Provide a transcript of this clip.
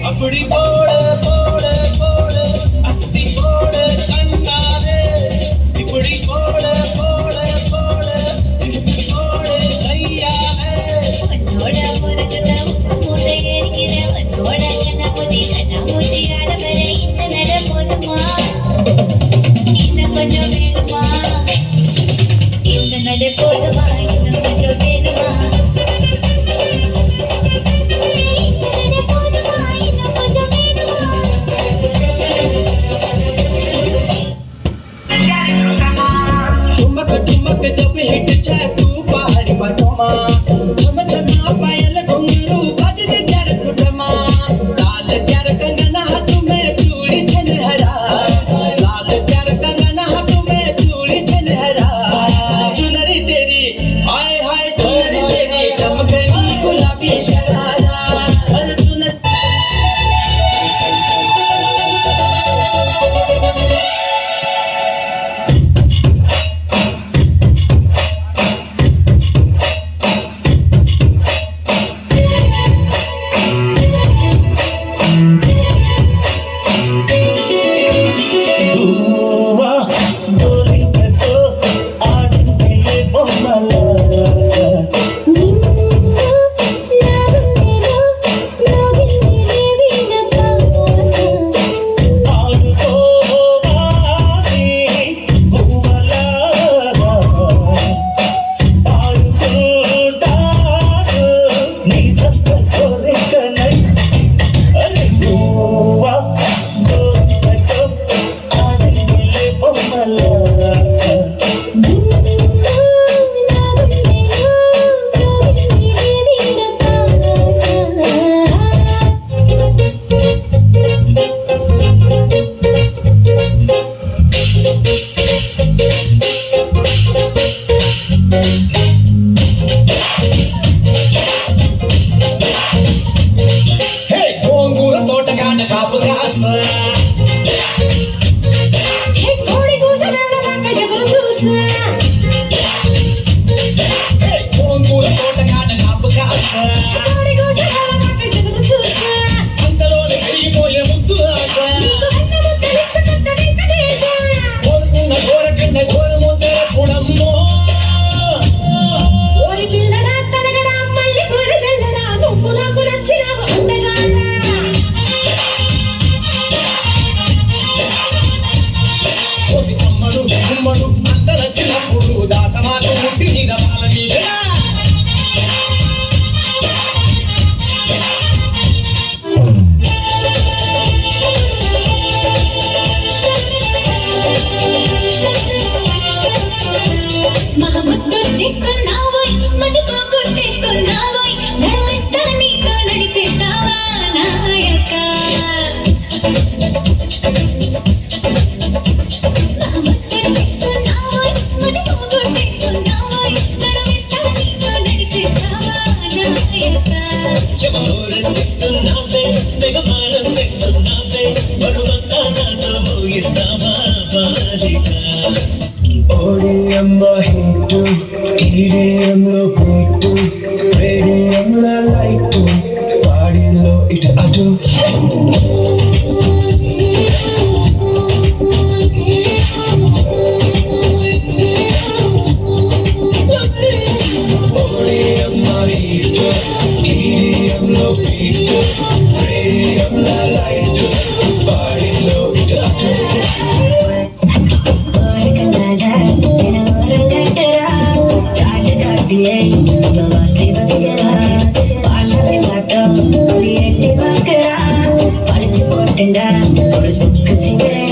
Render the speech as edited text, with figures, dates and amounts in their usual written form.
அப்படி போட போட போட அஸ்தி போட கண்ணாலே இப்படி போட போட போட திருப்பி போட கையாலே உன்னோட முருகத மூட்டை எரிக்கிற உன்னோட கண்ணபுதி கண்ணாமூட்டி ஆடவர இந்த நட போதுமா இன்னும் கொஞ்சம் வேணுமா இந்த நட போதுமா இன்னும் கொஞ்சம் வேணுமா जब हिट जाए तू पहाड़ी पटमा छम छमा पायल घुंघरू भजन कर कुटमा लाल कर कंगना तुम्हें चूड़ी छनहरा लाल कर कंगना तुम्हें चूड़ी छनहरा चुनरी तेरी हाय हाय चुनरी तेरी चमकनी गुलाबी शरारा अरे चुनरी హిట్టు ఈడియంలో బిట్టు రేడియంలో లైటు బాడీలో ఇటు అటు ఈడియంలో బిట్టు రేడియంలో లైటు బాడీలో ఇటు అటు Palici potenda, por su que